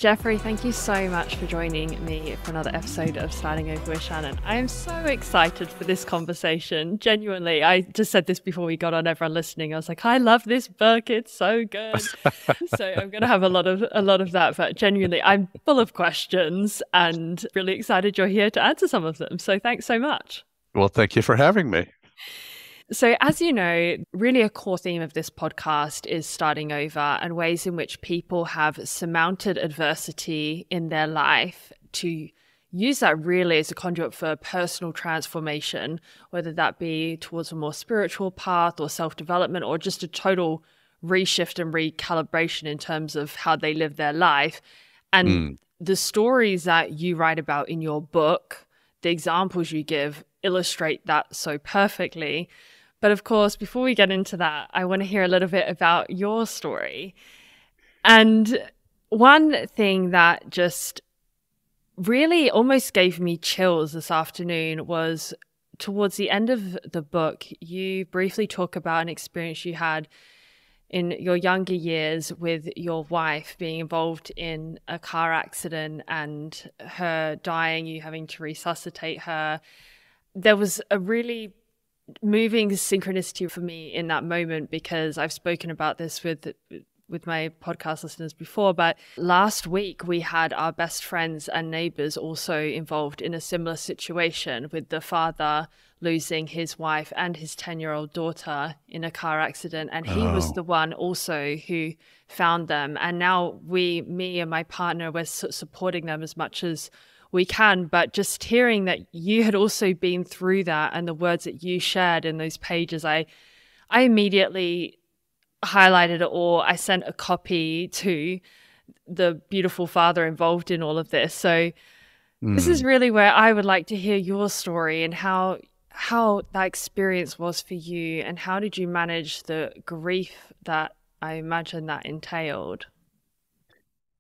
Jeffrey, thank you so much for joining me for another episode of Starting Over with Shannon. I am so excited for this conversation. Genuinely, I just said this before we got on, everyone listening. I was like, I love this book. It's so good. So I'm going to have a lot of that. But genuinely, I'm full of questions and really excited you're here to answer some of them. So thanks so much. Well, thank you for having me. So as you know, really a core theme of this podcast is starting over and ways in which people have surmounted adversity in their life to use that really as a conduit for personal transformation, whether that be towards a more spiritual path or self-development or just a total reshift and recalibration in terms of how they live their life. And the stories that you write about in your book, the examples you give, illustrate that so perfectly. But of course, before we get into that, I want to hear a little bit about your story. And one thing that just really almost gave me chills this afternoon was towards the end of the book, you briefly talk about an experience you had in your younger years with your wife being involved in a car accident and her dying, you having to resuscitate her. There was a really moving synchronicity for me in that moment, because I've spoken about this with my podcast listeners before, but last week we had our best friends and neighbors also involved in a similar situation, with the father losing his wife and his 10-year-old daughter in a car accident. And he was the one also who found them. And now me and my partner, we're supporting them as much as we can. But just hearing that you had also been through that and the words that you shared in those pages, I immediately highlighted it all. I sent a copy to the beautiful father involved in all of this. So this is really where I would like to hear your story and how that experience was for you, and how did you manage the grief that I imagine that entailed?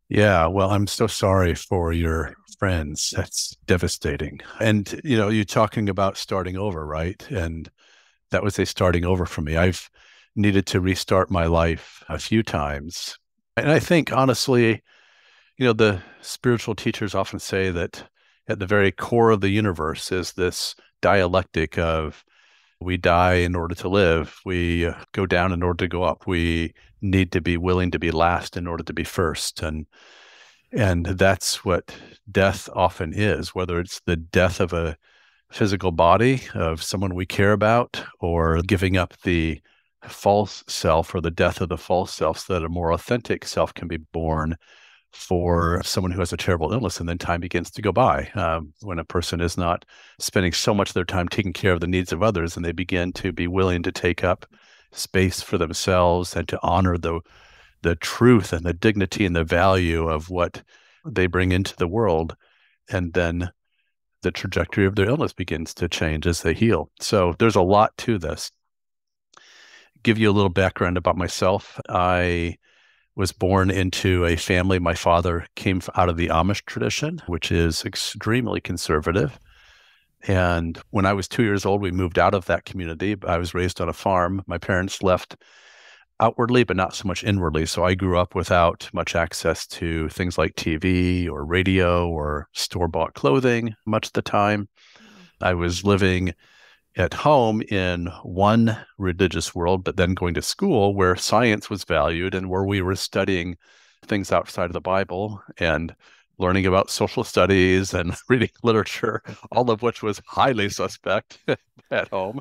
Yeah, well, I'm so sorry for your friends. That's devastating. And, you're talking about starting over, right? And that was a starting over for me. I've needed to restart my life a few times. And I think, honestly, the spiritual teachers often say that at the very core of the universe is this dialectic of we die in order to live, we go down in order to go up, we need to be willing to be last in order to be first. And that's what death often is, whether it's the death of a physical body, of someone we care about, or giving up the false self, or the death of the false self so that a more authentic self can be born for someone who has a terrible illness. And then time begins to go by when a person is not spending so much of their time taking care of the needs of others, and they begin to be willing to take up space for themselves and to honor the truth and the dignity and the value of what they bring into the world. And then the trajectory of their illness begins to change as they heal. So there's a lot to this. Give you a little background about myself. I was born into a family. My father came out of the Amish tradition, which is extremely conservative. And when I was 2 years old, we moved out of that community. I was raised on a farm. My parents left outwardly, but not so much inwardly. So I grew up without much access to things like TV or radio or store-bought clothing much of the time. I was living at home in one religious world, but then going to school where science was valued and where we were studying things outside of the Bible and learning about social studies and reading literature, all of which was highly suspect at home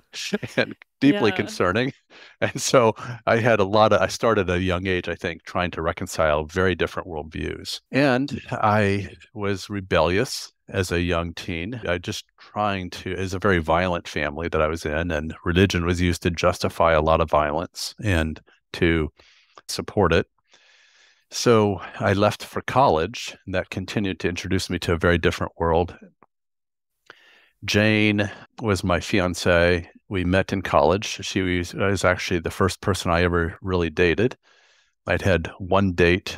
and deeply concerning. And so I started at a young age, I think, trying to reconcile very different worldviews. And I was rebellious as a young teen. It's a very violent family that I was in, and religion was used to justify a lot of violence and to support it. So I left for college, and that continued to introduce me to a very different world. Jane was my fiancé. We met in college. She was actually the first person I ever really dated. I'd had one date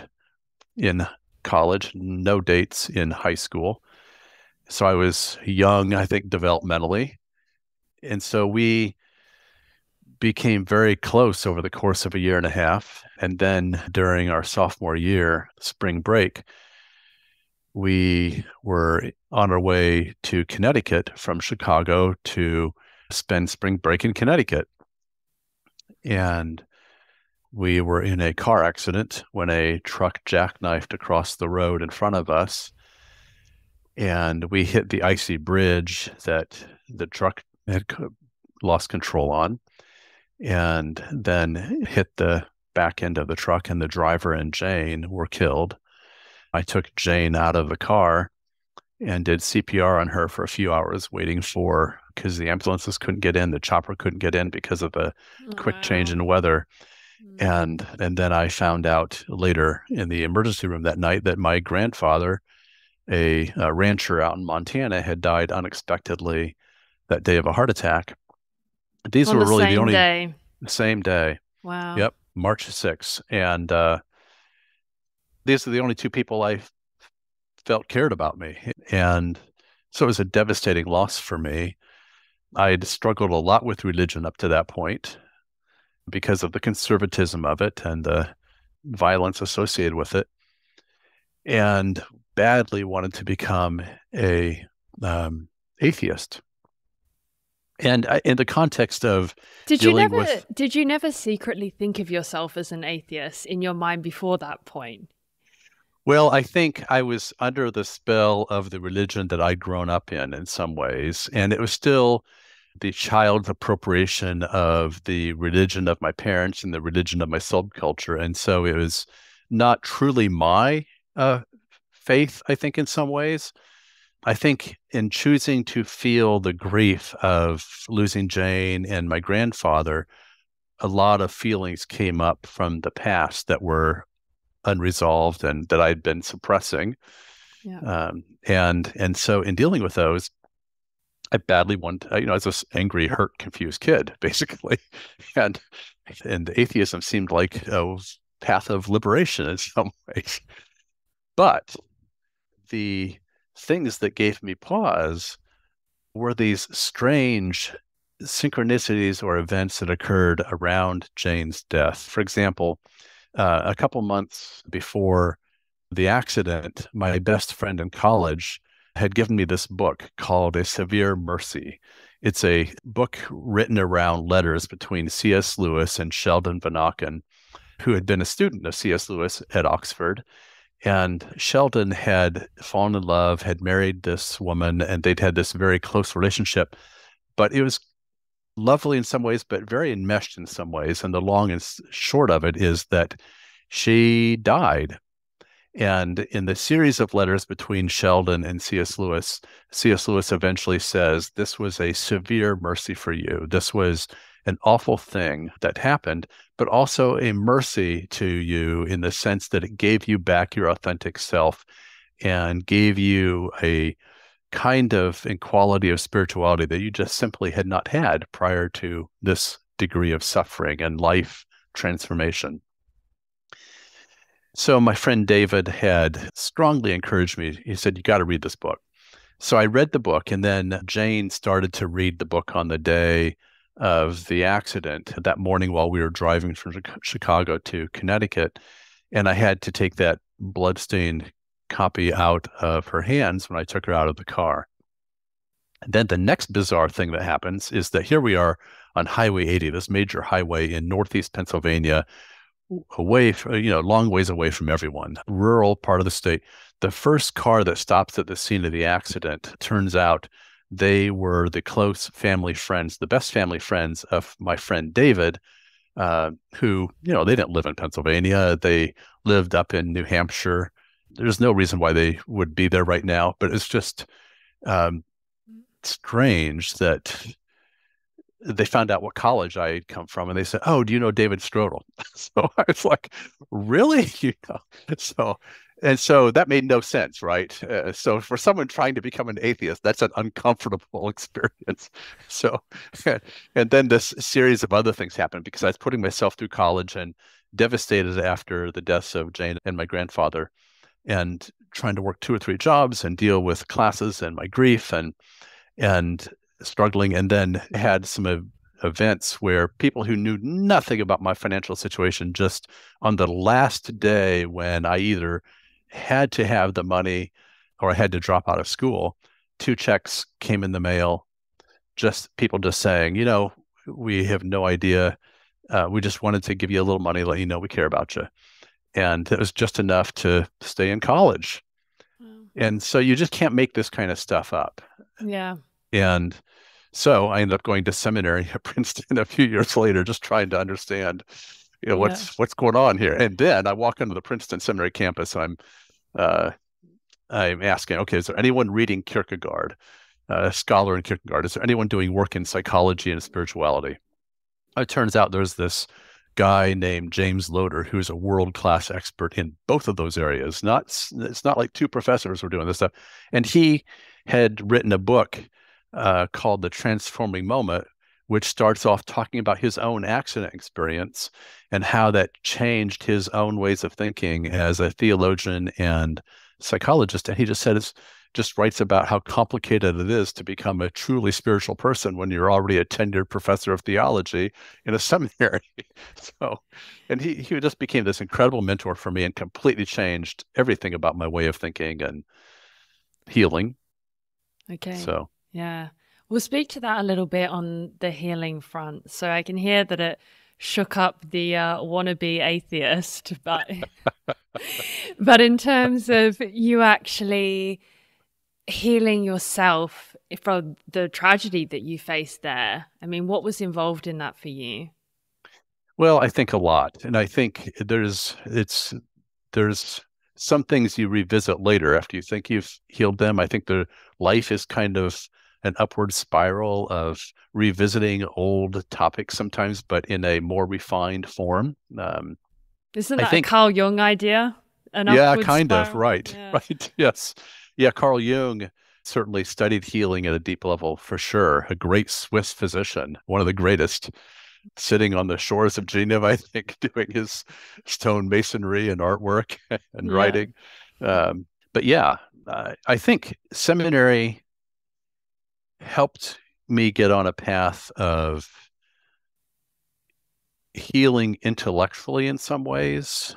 in college, no dates in high school. So I was young, I think, developmentally. And so we became very close over the course of a year and a half. And then during our sophomore year, spring break, we were on our way to Connecticut from Chicago to spend spring break in Connecticut. And we were in a car accident when a truck jackknifed across the road in front of us. And we hit the icy bridge that the truck had lost control on, and then hit the back end of the truck, and the driver and Jane were killed. I took Jane out of the car and did CPR on her for a few hours, waiting for, because the ambulances couldn't get in, the chopper couldn't get in because of the quick change in weather. And then I found out later in the emergency room that night that my grandfather, a rancher out in Montana, had died unexpectedly that day of a heart attack. These On were the really the same only day. same day. Wow. Yep, March 6th. And these are the only two people I felt cared about me. And so it was a devastating loss for me. I'd struggled a lot with religion up to that point because of the conservatism of it and the violence associated with it, and badly wanted to become a atheist. And in the context of Did dealing with... you never secretly think of yourself as an atheist in your mind before that point? Well, I think I was under the spell of the religion that I'd grown up in some ways, and it was still the child's appropriation of the religion of my parents and the religion of my subculture. And so it was not truly my faith, I think, in some ways. I think in choosing to feel the grief of losing Jane and my grandfather, a lot of feelings came up from the past that were unresolved and that I'd been suppressing. Yeah. And so in dealing with those, I badly wanted, I was this angry, hurt, confused kid, basically. And atheism seemed like a path of liberation in some ways. But the things that gave me pause were these strange synchronicities or events that occurred around Jane's death. For example, a couple months before the accident, my best friend in college had given me this book called A Severe Mercy. It's a book written around letters between C.S. Lewis and Sheldon Vanauken, who had been a student of C.S. Lewis at Oxford. And Sheldon had fallen in love, had married this woman, and they'd had this very close relationship. But it was lovely in some ways, but very enmeshed in some ways. And the long and short of it is that she died. And in the series of letters between Sheldon and C.S. Lewis eventually says, "This was a severe mercy for you. This was an awful thing that happened, but also a mercy to you in the sense that it gave you back your authentic self and gave you a kind of quality of spirituality that you just simply had not had prior to this degree of suffering and life transformation." So my friend David had strongly encouraged me. He said, "You got to read this book." So I read the book, and then Jane started to read the book on the day of the accident that morning while we were driving from Chicago to Connecticut. And I had to take that bloodstained copy out of her hands when I took her out of the car. And then the next bizarre thing that happens is that here we are on Highway 80, this major highway in Northeast Pennsylvania, away from, long ways away from everyone, rural part of the state. The first car that stops at the scene of the accident, turns out they were the close family friends, the best family friends of my friend David, who, they didn't live in Pennsylvania. They lived up in New Hampshire. There's no reason why they would be there right now, but it's just strange that they found out what college I had come from, and they said, "Oh, do you know David Strodel?" So I was like, "Really?" So that made no sense, right? So for someone trying to become an atheist, that's an uncomfortable experience. So, and then this series of other things happened because I was putting myself through college and devastated after the deaths of Jane and my grandfather, and trying to work 2 or 3 jobs and deal with classes and my grief and struggling, and then had some events where people who knew nothing about my financial situation, just on the last day when I either had to have the money or I had to drop out of school, 2 checks came in the mail, just people just saying, we have no idea. We just wanted to give you a little money, let you know we care about you. And it was just enough to stay in college. Wow. And so you just can't make this kind of stuff up. Yeah. And so I ended up going to seminary at Princeton a few years later, just trying to understand, Yeah. what's going on here. And then I walk into the Princeton seminary campus. Uh, I'm asking, okay, is there anyone reading Kierkegaard, a scholar in Kierkegaard? Is there anyone doing work in psychology and spirituality? It turns out there's this guy named James Loder, who's a world-class expert in both of those areas. It's not like 2 professors were doing this stuff. And he had written a book called The Transforming Moment, which starts off talking about his own accident experience and how that changed his own ways of thinking as a theologian and psychologist. And he just writes about how complicated it is to become a truly spiritual person when you're already a tenured professor of theology in a seminary. So, and he just became this incredible mentor for me and completely changed everything about my way of thinking and healing. Okay. So, yeah. We'll speak to that a little bit on the healing front. So I can hear that it shook up the wannabe atheist, but but in terms of you actually healing yourself from the tragedy that you faced there, I mean, what was involved in that for you? well, I think a lot, and I think there's some things you revisit later after you think you've healed them. I think the life is kind of an upward spiral of revisiting old topics sometimes, but in a more refined form. Isn't I that a think, Carl Jung idea? An yeah, upward kind of, spiral? right, Yeah. right, yes. Yeah, Carl Jung certainly studied healing at a deep level for sure. A great Swiss physician, one of the greatest, sitting on the shores of Geneva, I think, doing his stone masonry and artwork and Yeah. writing. But yeah, I think seminary helped me get on a path of healing intellectually in some ways.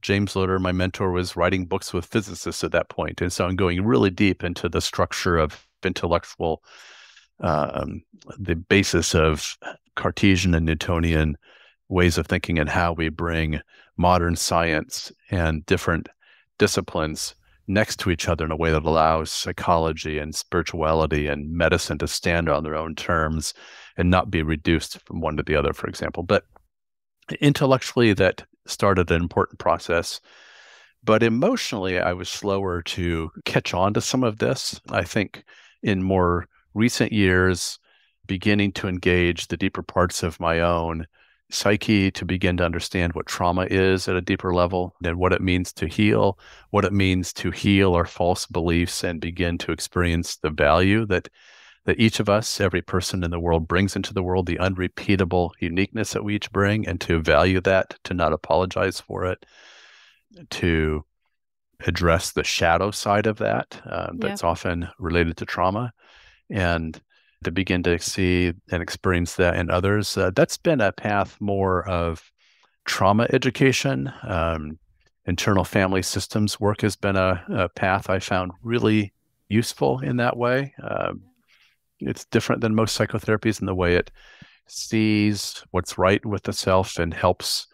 James Loder, my mentor, was writing books with physicists at that point. And so I'm going really deep into the structure of intellectual, um, the basis of Cartesian and Newtonian ways of thinking and how we bring modern science and different disciplines next to each other in a way that allows psychology and spirituality and medicine to stand on their own terms and not be reduced from one to the other, for example. But intellectually, that started an important process. But emotionally, I was slower to catch on to some of this. I think in more recent years, beginning to engage the deeper parts of my own psyche to begin to understand what trauma is at a deeper level and what it means to heal, what it means to heal our false beliefs and begin to experience the value that each of us, every person in the world, brings into the world, the unrepeatable uniqueness that we each bring, and to value that, to not apologize for it, to address the shadow side of that Yeah. that's often related to trauma, and to begin to see and experience that in others. That's been a path more of trauma education. Internal family systems work has been a path I found really useful in that way. It's different than most psychotherapies in the way it sees what's right with the self and helps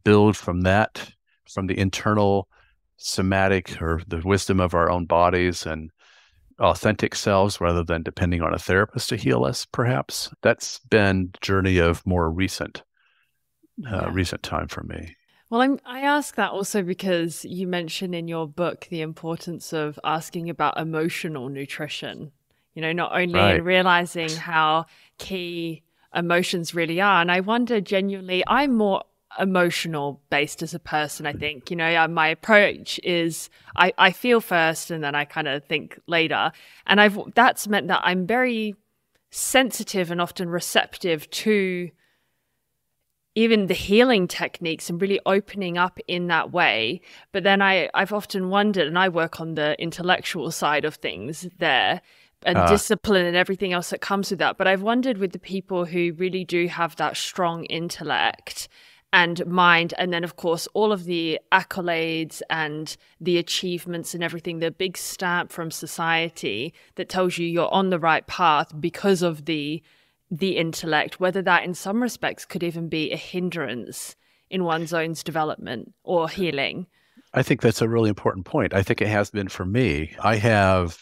build from that, from the internal somatic or the wisdom of our own bodies and authentic selves rather than depending on a therapist to heal us, perhaps. That's been the journey of more recent Yeah. time for me. Well, I ask that also because you mention in your book the importance of asking about emotional nutrition, not only in Right. realizing how key emotions really are. And I wonder genuinely, I'm more emotional based as a person, I think. My approach is I feel first and then I kind of think later. And that's meant that I'm very sensitive and often receptive to even the healing techniques and really opening up in that way. But then I've often wondered, and I work on the intellectual side of things there, and discipline and everything else that comes with that. But I've wondered with the people who really do have that strong intellect and mind. And then, of course, all of the accolades and the achievements and everything, the big stamp from society that tells you you're on the right path because of the intellect, whether that in some respects could even be a hindrance in one's own development or healing. I think that's a really important point. I think it has been for me. I have,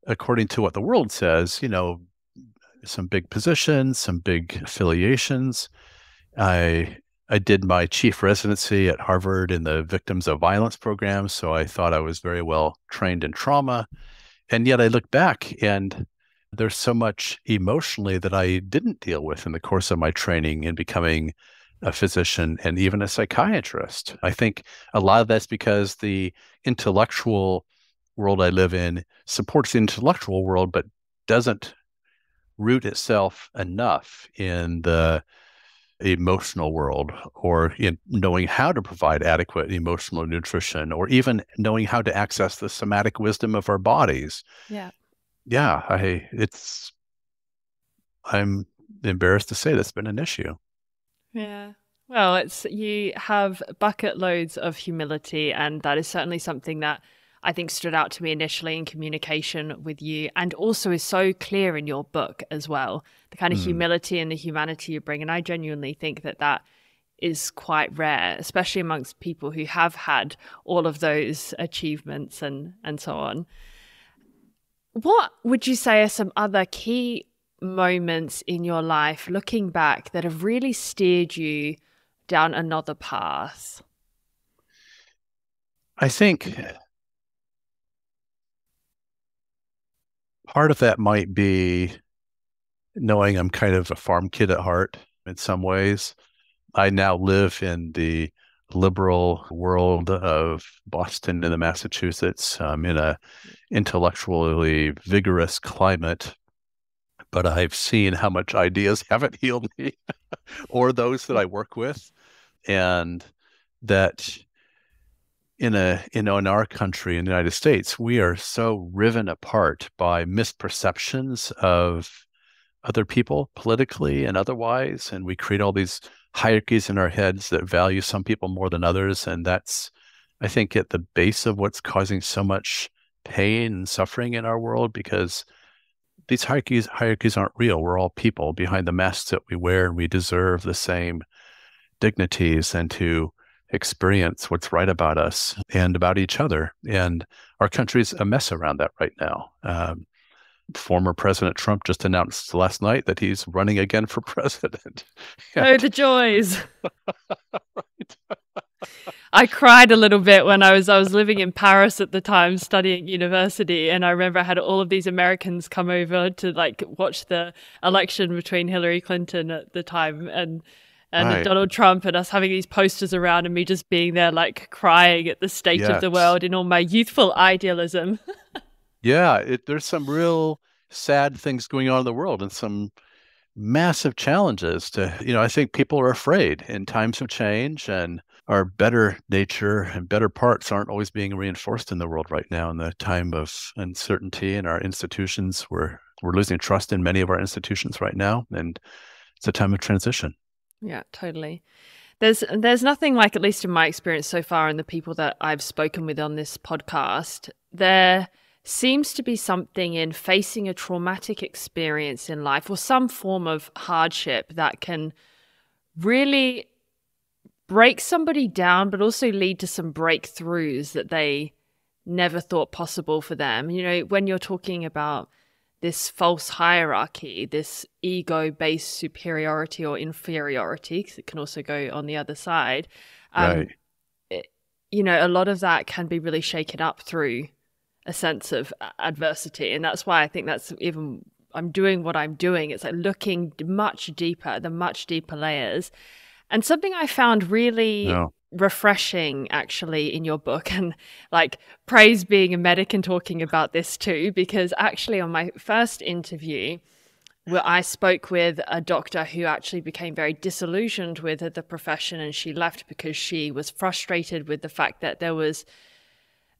according to what the world says, some big positions, some big affiliations. I did my chief residency at Harvard in the Victims of Violence program, so I thought I was very well trained in trauma. And yet I look back and there's so much emotionally that I didn't deal with in the course of my training in becoming a physician and even a psychiatrist. I think a lot of that's because the intellectual world I live in supports the intellectual world, but doesn't root itself enough in the emotional world, or in knowing how to provide adequate emotional nutrition, or even knowing how to access the somatic wisdom of our bodies. Yeah. I'm embarrassed to say that's been an issue. Yeah. Well, you have bucket loads of humility, and that is certainly something that I think stood out to me initially in communication with you, and also is so clear in your book as well, the kind of humility and the humanity you bring. And I genuinely think that is quite rare, especially amongst people who have had all of those achievements and so on. What would you say are some other key moments in your life, looking back, that have really steered you down another path? I think part of that might be knowing I'm kind of a farm kid at heart in some ways. I now live in the liberal world of Boston and the Massachusetts, in a intellectually vigorous climate, but I've seen how much ideas haven't healed me or those that I work with. And that in our country, in the United States, we are so riven apart by misperceptions of other people politically and otherwise. And we create all these hierarchies in our heads that value some people more than others. And that's, I think, at the base of what's causing so much pain and suffering in our world, because these hierarchies aren't real. We're all people behind the masks that we wear, and we deserve the same dignities and to experience what's right about us and about each other. And our country's a mess around that right now. Former President Trump just announced last night that he's running again for president. Oh, the joys. Right. I cried a little bit when I was living in Paris at the time, studying university, and I remember I had all of these Americans come over to watch the election between Hillary Clinton at the time and right. Donald Trump, and us having these posters around and me just being there crying at the state of the world in all my youthful idealism. Yeah, there's some real sad things going on in the world and some massive challenges I think people are afraid in times of change, and our better nature and better parts aren't always being reinforced in the world right now in the time of uncertainty in our institutions. We're losing trust in many of our institutions right now, and it's a time of transition. Yeah, totally. There's nothing like, at least in my experience so far and the people that I've spoken with on this podcast, there seems to be something in facing a traumatic experience in life or some form of hardship that can really break somebody down, but also lead to some breakthroughs that they never thought possible for them. When you're talking about this false hierarchy, this ego-based superiority or inferiority, because it can also go on the other side, right. A lot of that can be really shaken up through a sense of adversity. And that's why I think that's even, I'm doing what I'm doing. It's looking much deeper, the much deeper layers. And something I found really refreshing actually in your book, and praise being a medic and talking about this too, because actually on my first interview where I spoke with a doctor who actually became very disillusioned with the profession, and she left because she was frustrated with the fact that there was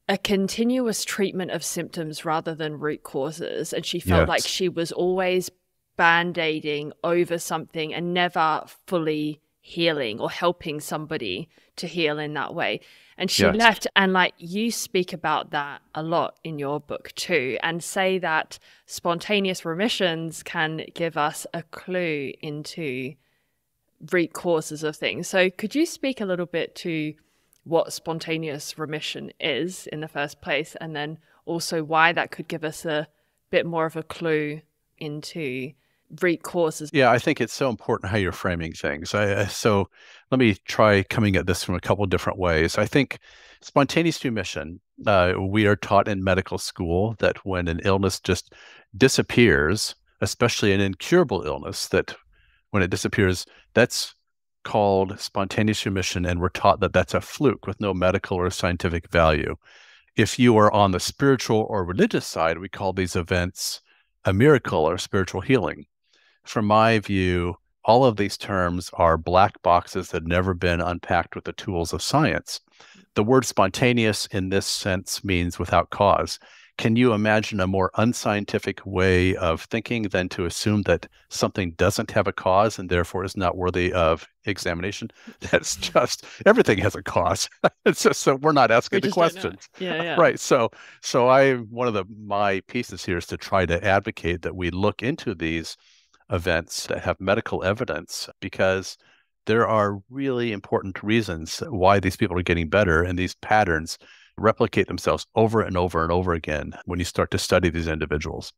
a continuous treatment of symptoms rather than root causes. And she felt like she was always band-aiding over something and never fully healing or helping somebody to heal in that way. And she Yes. left. And like you speak about that a lot in your book too, and say that spontaneous remissions can give us a clue into root causes of things. So could you speak a little bit to what spontaneous remission is in the first place, and then also why that could give us a bit more of a clue into root causes? Yeah, I think it's so important how you're framing things. So let me try coming at this from a couple of different ways. I think spontaneous remission, we are taught in medical school that when an illness just disappears, especially an incurable illness, that when it disappears, that's called spontaneous remission, and we're taught that that's a fluke with no medical or scientific value. If you are on the spiritual or religious side, we call these events a miracle or spiritual healing. From my view, all of these terms are black boxes that have never been unpacked with the tools of science. The word spontaneous in this sense means without cause. Can you imagine a more unscientific way of thinking than to assume that something doesn't have a cause and therefore is not worthy of examination? That's just, everything has a cause. It's just, so we're not asking the questions. Yeah. Right. So one of my pieces here is to try to advocate that we look into these events that have medical evidence, because there are really important reasons why these people are getting better, and these patterns replicate themselves over and over and over again when you start to study these individuals.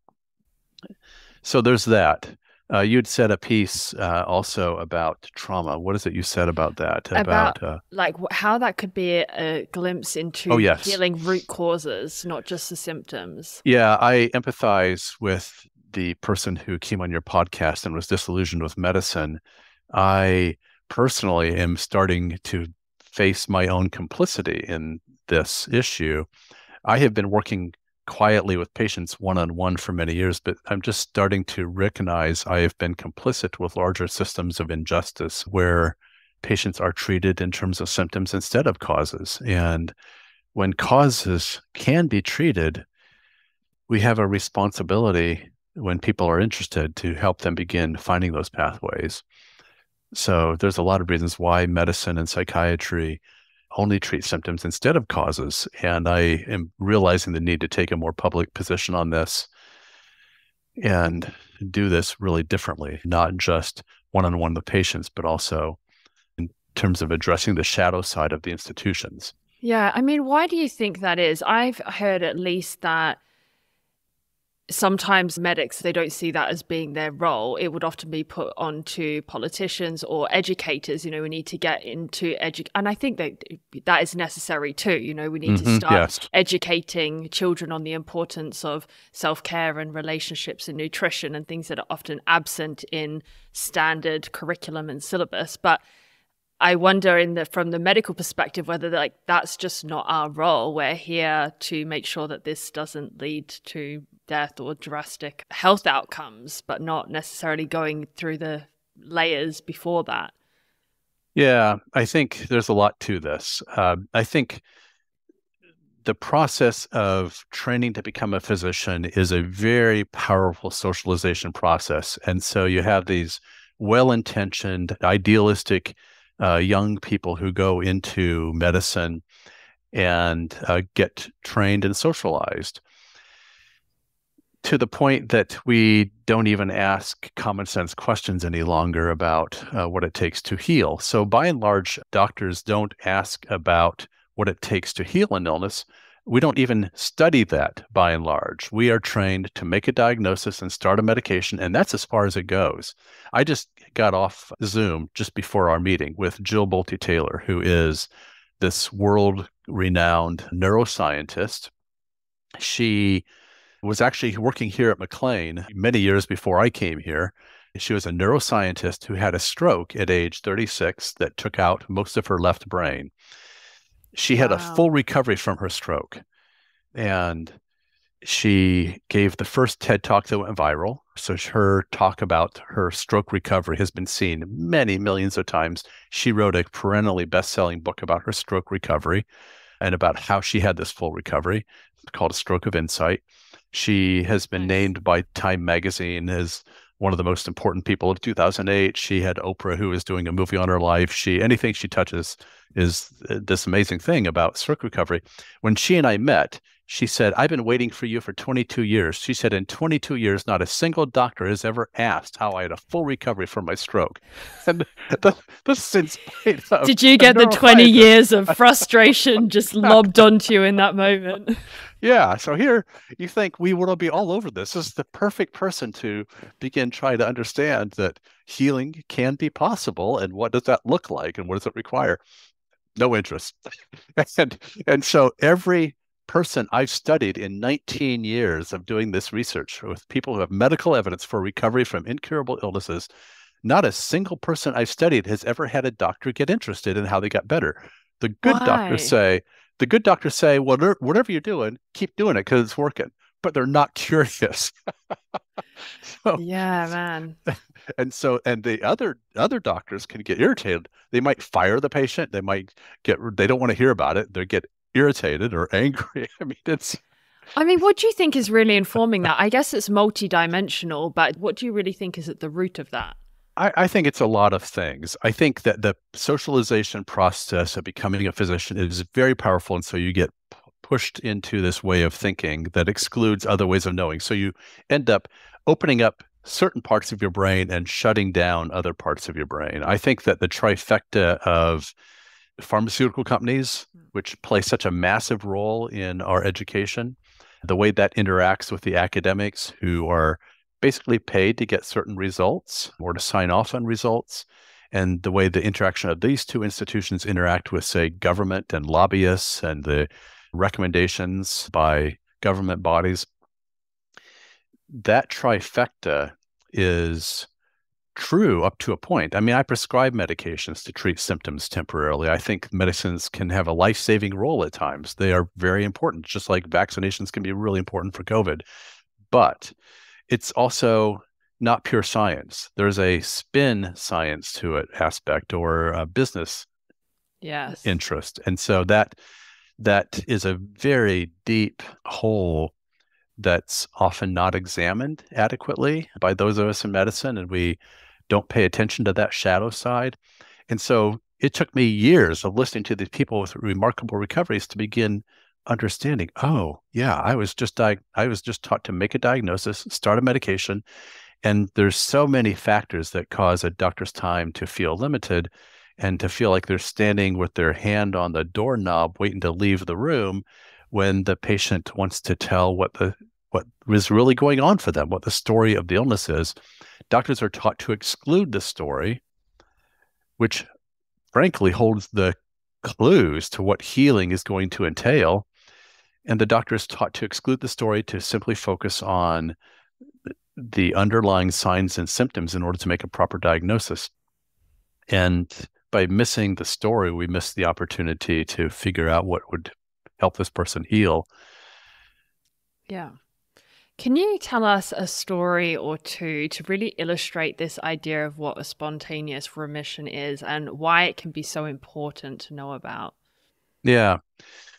So there's that. You'd said a piece also about trauma. What is it you said about that? About like how that could be a glimpse into healing root causes, not just the symptoms. Yeah, I empathize with the person who came on your podcast and was disillusioned with medicine. I personally am starting to face my own complicity in this issue. I have been working quietly with patients one-on-one for many years, but I'm just starting to recognize I have been complicit with larger systems of injustice where patients are treated in terms of symptoms instead of causes. And when causes can be treated, we have a responsibility when people are interested to help them begin finding those pathways. So there's a lot of reasons why medicine and psychiatry only treat symptoms instead of causes. And I am realizing the need to take a more public position on this and do this really differently, not just one-on-one with patients, but also in terms of addressing the shadow side of the institutions. Yeah. I mean, why do you think that is? I've heard at least that sometimes medics, they don't see that as being their role. It would often be put onto politicians or educators. We need to get into and I think that is necessary too. We need to start educating children on the importance of self-care and relationships and nutrition and things that are often absent in standard curriculum and syllabus. But I wonder from the medical perspective, whether that's just not our role. We're here to make sure that this doesn't lead to death or drastic health outcomes, but not necessarily going through the layers before that. Yeah, I think there's a lot to this. I think the process of training to become a physician is a very powerful socialization process. And so you have these well-intentioned, idealistic young people who go into medicine and get trained and socialized to the point that we don't even ask common sense questions any longer about what it takes to heal. So by and large, doctors don't ask about what it takes to heal an illness. We don't even study that by and large. We are trained to make a diagnosis and start a medication, and that's as far as it goes. I just got off Zoom just before our meeting with Jill Bolte-Taylor, who is this world-renowned neuroscientist. She was actually working here at McLean many years before I came here. She was a neuroscientist who had a stroke at age 36 that took out most of her left brain. She had a full recovery from her stroke, and she gave the first TED Talk that went viral. So her talk about her stroke recovery has been seen many millions of times. She wrote a perennially best-selling book about her stroke recovery and about how she had this full recovery. It's called A Stroke of Insight. She has been named by Time Magazine as one of the most important people of 2008. She had Oprah, who is doing a movie on her life. Anything she touches is this amazing thing about stroke recovery. When she and I met, she said, "I've been waiting for you for 22 years. She said, in 22 years, not a single doctor has ever asked how I had a full recovery from my stroke. And this is in spite of Did you get the 20 years of frustration just lobbed onto you in that moment? Yeah. So here you think we will be all over this. This is the perfect person to begin trying to understand that healing can be possible. And what does that look like? And what does it require? No interest. and so every person I've studied in 19 years of doing this research with people who have medical evidence for recovery from incurable illnesses, not a single person I've studied has ever had a doctor get interested in how they got better. The good doctors say, well, whatever you're doing, keep doing it because it's working, but they're not curious. Yeah, man. And the other doctors can get irritated. They might fire the patient. They don't want to hear about it. They get irritated or angry. I mean, what do you think is really informing that? I guess it's multidimensional, but what do you really think is at the root of that? I think it's a lot of things. I think that the socialization process of becoming a physician is very powerful. And so you get pushed into this way of thinking that excludes other ways of knowing. So you end up opening up certain parts of your brain and shutting down other parts of your brain. I think that the trifecta of pharmaceutical companies, which play such a massive role in our education, the way that interacts with the academics who are basically paid to get certain results or to sign off on results, and the way the interaction of these two institutions interact with, say, government and lobbyists and the recommendations by government bodies, that trifecta is true up to a point. I mean, I prescribe medications to treat symptoms temporarily. I think medicines can have a life-saving role at times. They are very important, just like vaccinations can be really important for COVID. But it's also not pure science. There's a spin science to it aspect or a business interest. And so that is a very deep hole that's often not examined adequately by those of us in medicine, and we don't pay attention to that shadow side. And so it took me years of listening to these people with remarkable recoveries to begin understanding, oh, yeah, I was just taught to make a diagnosis, start a medication, and there's so many factors that cause a doctor's time to feel limited and to feel like they're standing with their hand on the doorknob waiting to leave the room when the patient wants to tell what is really going on for them, what the story of the illness is. Doctors are taught to exclude the story, which frankly holds the clues to what healing is going to entail. And the doctor is taught to exclude the story, to simply focus on the underlying signs and symptoms in order to make a proper diagnosis. And by missing the story, we miss the opportunity to figure out what would help this person heal. Yeah. Can you tell us a story or two to really illustrate this idea of what a spontaneous remission is and why it can be so important to know about? Yeah.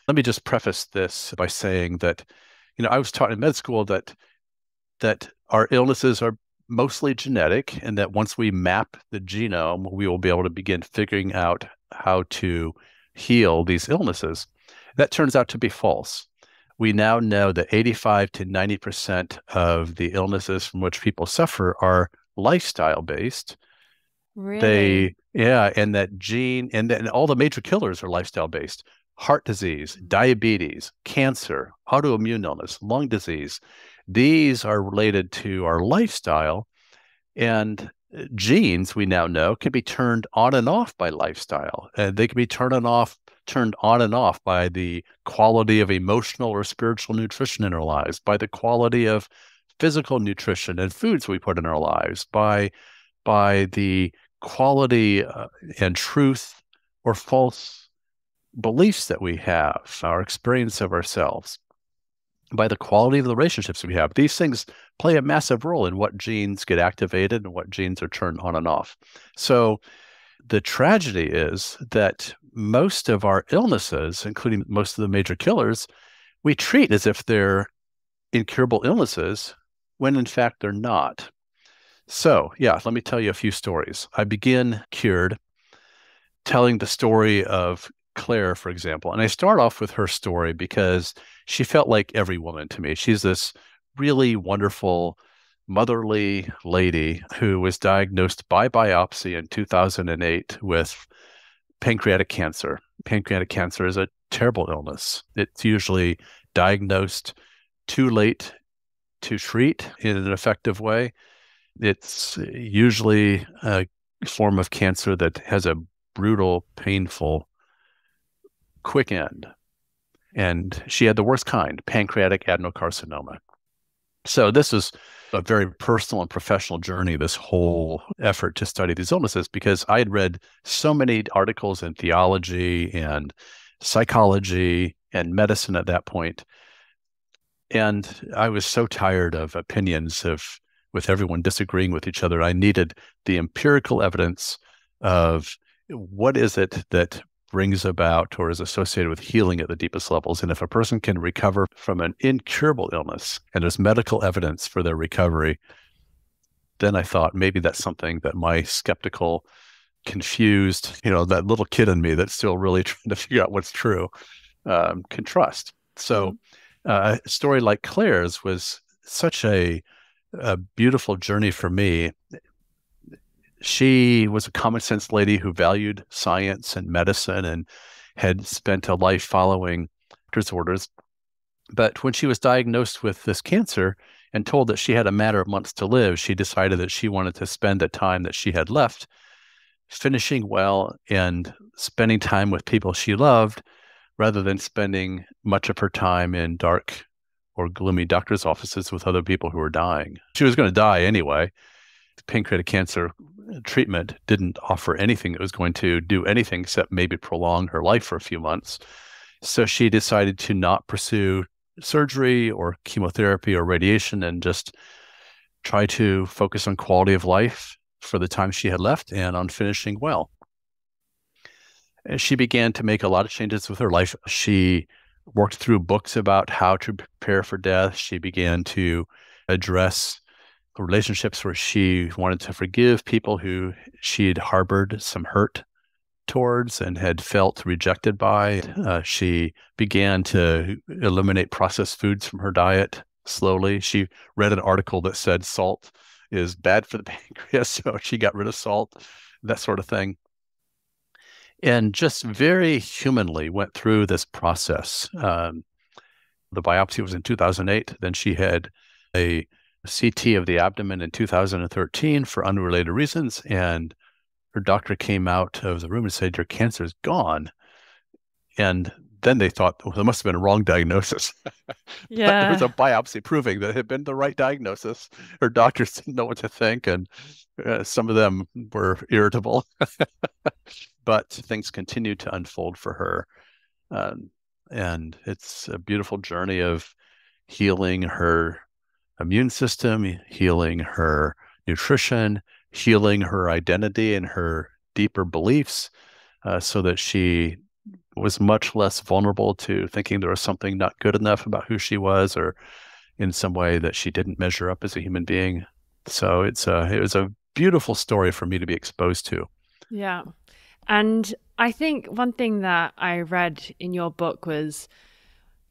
Let me just preface this by saying that, I was taught in med school that our illnesses are mostly genetic, and that once we map the genome, we will be able to begin figuring out how to heal these illnesses. That turns out to be false. We now know that 85 to 90% of the illnesses from which people suffer are lifestyle-based. Really? And that all the major killers are lifestyle-based. Heart disease, diabetes, cancer, autoimmune illness, lung disease. These are related to our lifestyle, and genes, we now know, can be turned on and off by lifestyle. They can be turned on and off by the quality of emotional or spiritual nutrition in our lives, by the quality of physical nutrition and foods we put in our lives, by the quality and truth or false beliefs that we have, our experience of ourselves, by the quality of the relationships we have. These things play a massive role in what genes get activated and what genes are turned on and off. So the tragedy is that most of our illnesses, including most of the major killers, we treat as if they're incurable illnesses when in fact they're not. So, yeah, let me tell you a few stories. I begin cured telling the story of Claire, for example. And I start off with her story because she felt like every woman to me. She's this really wonderful, motherly lady who was diagnosed by biopsy in 2008 with pancreatic cancer. Pancreatic cancer is a terrible illness. It's usually diagnosed too late to treat in an effective way. It's usually a form of cancer that has a brutal, painful, quick end. And she had the worst kind, pancreatic adenocarcinoma. So this is a very personal and professional journey, this whole effort to study these illnesses, because I had read so many articles in theology and psychology and medicine at that point. And I was so tired of opinions with everyone disagreeing with each other. I needed the empirical evidence of what is it that brings about or is associated with healing at the deepest levels. And if a person can recover from an incurable illness and there's medical evidence for their recovery, then I thought maybe that's something that my skeptical, confused, that little kid in me that's still really trying to figure out what's true, can trust. So a story like Claire's was such a beautiful journey for me. She was a common sense lady who valued science and medicine and had spent a life following doctor's orders. But when she was diagnosed with this cancer and told that she had a matter of months to live, she decided that she wanted to spend the time that she had left finishing well and spending time with people she loved rather than spending much of her time in dark or gloomy doctor's offices with other people who were dying. She was going to die anyway. Pancreatic cancer treatment didn't offer anything that was going to do anything except maybe prolong her life for a few months. So she decided to not pursue surgery or chemotherapy or radiation and just try to focus on quality of life for the time she had left and on finishing well. And she began to make a lot of changes with her life. She worked through books about how to prepare for death. She began to address relationships where she wanted to forgive people who she had harbored some hurt towards and had felt rejected by. She began to eliminate processed foods from her diet slowly. She read an article that said salt is bad for the pancreas, so she got rid of salt, that sort of thing. And just very humanly went through this process. The biopsy was in 2008. Then she had a CT of the abdomen in 2013 for unrelated reasons. And her doctor came out of the room and said, "Your cancer is gone." And then they thought, well, there must have been a wrong diagnosis. Yeah. But there was a biopsy proving that it had been the right diagnosis. Her doctors didn't know what to think. And some of them were irritable. But things continued to unfold for her. And it's a beautiful journey of healing her immune system, healing her nutrition, healing her identity and her deeper beliefs, so that she was much less vulnerable to thinking there was something not good enough about who she was or in some way that she didn't measure up as a human being. So it was a beautiful story for me to be exposed to. Yeah. And I think one thing that I read in your book was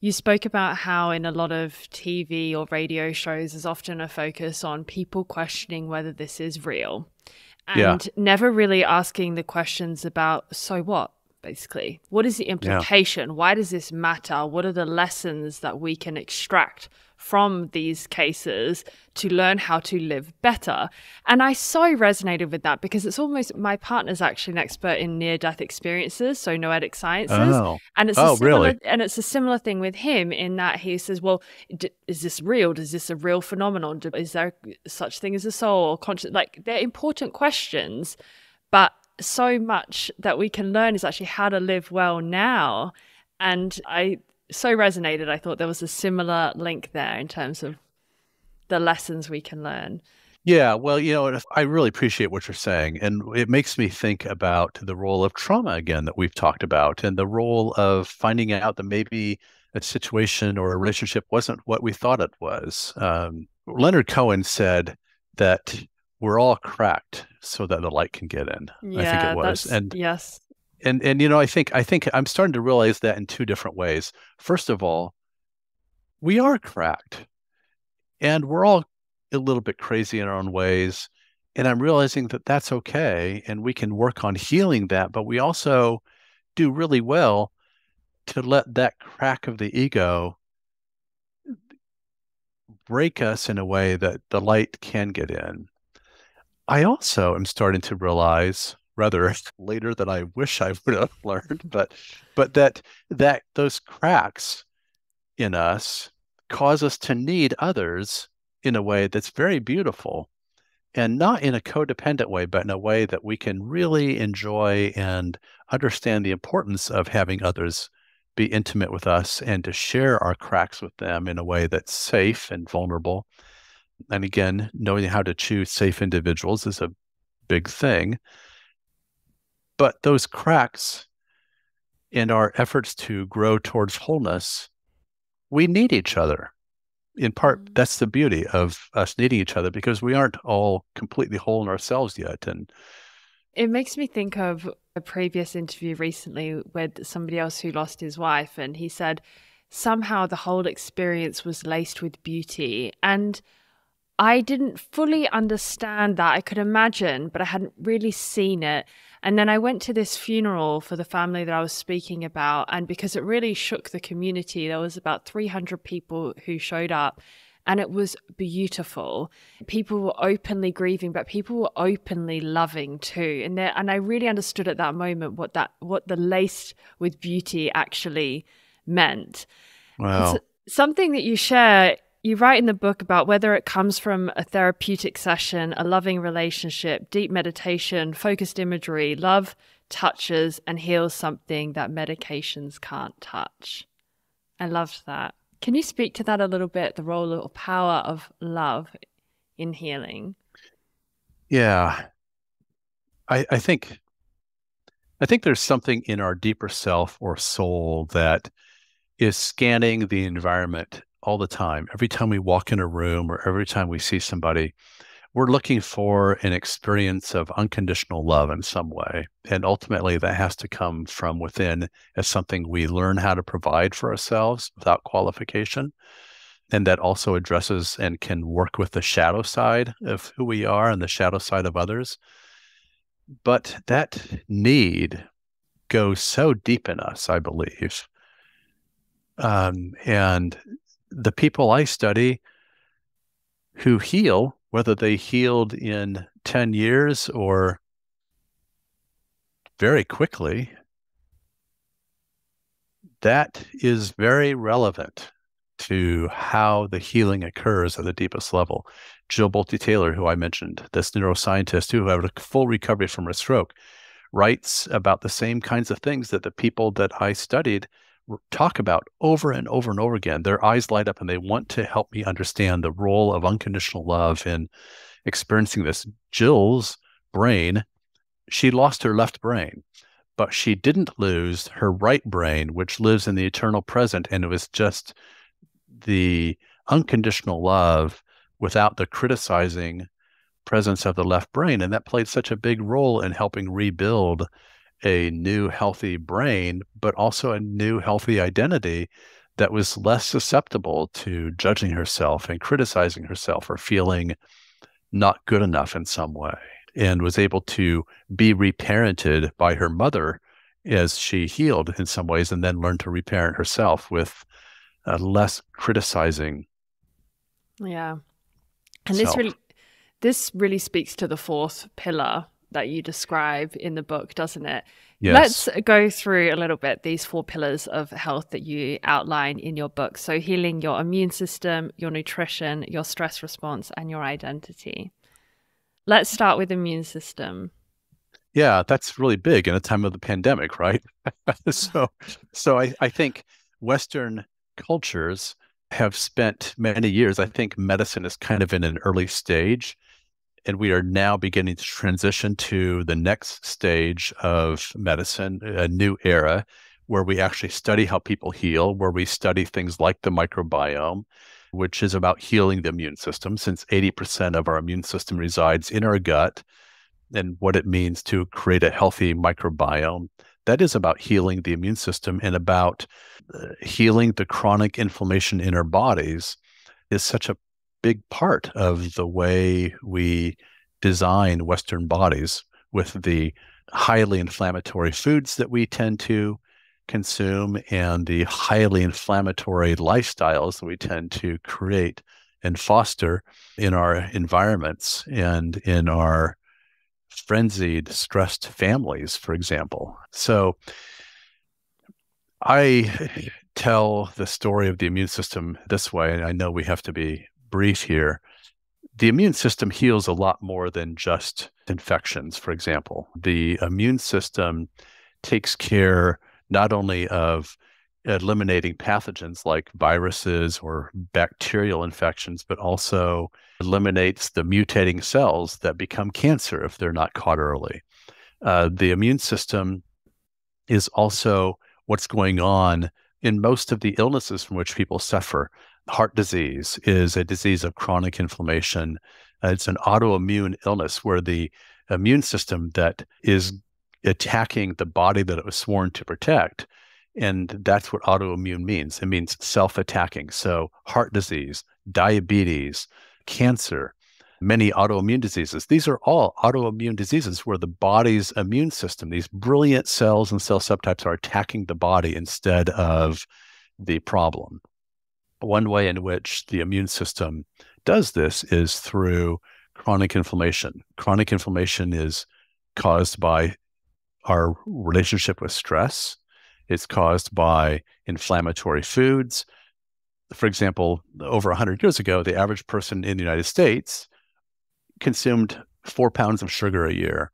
you spoke about how in a lot of TV or radio shows, there's often a focus on people questioning whether this is real and never really asking the questions about, so what, basically? What is the implication? Yeah. Why does this matter? What are the lessons that we can extract from these cases to learn how to live better? And I so resonated with that because it's almost, my partner's actually an expert in near-death experiences, so noetic sciences. Oh. And it's really? And it's a similar thing with him in that he says, well, is this real? Is this a real phenomenon? Is there such thing as a soul or conscious? Like, they're important questions, but so much that we can learn is actually how to live well now. And I so resonated. I thought there was a similar link there in terms of the lessons we can learn. Yeah, well, I really appreciate what you're saying. And it makes me think about the role of trauma again that we've talked about and the role of finding out that maybe a situation or a relationship wasn't what we thought it was. Leonard Cohen said that we're all cracked so that the light can get in. I think it Yeah, was. that's yes. And I think I'm starting to realize that in two different ways. First of all, we are cracked and we're all a little bit crazy in our own ways. And I'm realizing that that's okay and we can work on healing that, but we also do really well to let that crack of the ego break us in a way that the light can get in. I also am starting to realize, rather later than I wish I would have learned, but that those cracks in us cause us to need others in a way that's very beautiful, and not in a codependent way, but in a way that we can really enjoy and understand the importance of having others be intimate with us and to share our cracks with them in a way that's safe and vulnerable. And again, knowing how to choose safe individuals is a big thing. But those cracks in our efforts to grow towards wholeness, we need each other. In part, Mm. that's the beauty of us needing each other because we aren't all completely whole in ourselves yet. And It makes me think of a previous interview recently with somebody else who lost his wife, and he said somehow the whole experience was laced with beauty. And I didn't fully understand that. I could imagine, but I hadn't really seen it. And then I went to this funeral for the family that I was speaking about. And because it really shook the community, there was about 300 people who showed up. And it was beautiful. People were openly grieving, but people were openly loving too. And I really understood at that moment what the laced with beauty actually meant. And so, wow, something that you share, you write in the book about whether it comes from a therapeutic session, a loving relationship, deep meditation, focused imagery, love touches and heals something that medications can't touch. I loved that. Can you speak to that a little bit, the role or power of love in healing? yeah, I think there's something in our deeper self or soul that is scanning the environment all the time. Every time we walk in a room or every time we see somebody, we're looking for an experience of unconditional love in some way. And ultimately, that has to come from within as something we learn how to provide for ourselves without qualification. And that also addresses and can work with the shadow side of who we are and the shadow side of others. But that need goes so deep in us, I believe. And the people I study who heal, whether they healed in 10 years or very quickly, that is very relevant to how the healing occurs at the deepest level. Jill Bolte Taylor, who I mentioned, this neuroscientist who had a full recovery from a stroke, writes about the same kinds of things that the people that I studied talk about over and over and over again. Their eyes light up and they want to help me understand the role of unconditional love in experiencing this. Jill's brain, she lost her left brain, but she didn't lose her right brain, which lives in the eternal present. And it was just the unconditional love without the criticizing presence of the left brain. And that played such a big role in helping rebuild a new healthy brain, but also a new healthy identity that was less susceptible to judging herself and criticizing herself or feeling not good enough in some way, and was able to be reparented by her mother as she healed in some ways and then learned to reparent herself with less criticizing Yeah. And self. this really speaks to the fourth pillar that you describe in the book, doesn't it? Yes. Let's go through a little bit these four pillars of health that you outline in your book. So healing your immune system, your nutrition, your stress response, and your identity. Let's start with immune system. Yeah, that's really big in a time of the pandemic, right? so so I think Western cultures have spent many years. I think medicine is kind of in an early stage, and we are now beginning to transition to the next stage of medicine, a new era where we actually study how people heal, where we study things like the microbiome, which is about healing the immune system, since 80% of our immune system resides in our gut, and what it means to create a healthy microbiome. That is about healing the immune system, and about healing the chronic inflammation in our bodies is such a big part of the way we design Western bodies, with the highly inflammatory foods that we tend to consume and the highly inflammatory lifestyles that we tend to create and foster in our environments and in our frenzied, stressed families, for example. So I tell the story of the immune system this way, and I know we have to be brief here. The immune system heals a lot more than just infections, for example. The immune system takes care not only of eliminating pathogens like viruses or bacterial infections, but also eliminates the mutating cells that become cancer if they're not caught early. The immune system is also what's going on in most of the illnesses from which people suffer. Heart disease is a disease of chronic inflammation. It's an autoimmune illness where the immune system that is attacking the body that it was sworn to protect. And that's what autoimmune means. It means self-attacking. So heart disease, diabetes, cancer, many autoimmune diseases. These are all autoimmune diseases where the body's immune system, these brilliant cells and cell subtypes, are attacking the body instead of the problem. One way in which the immune system does this is through chronic inflammation. Chronic inflammation is caused by our relationship with stress. It's caused by inflammatory foods. For example, over 100 years ago, the average person in the United States consumed 4 pounds of sugar a year.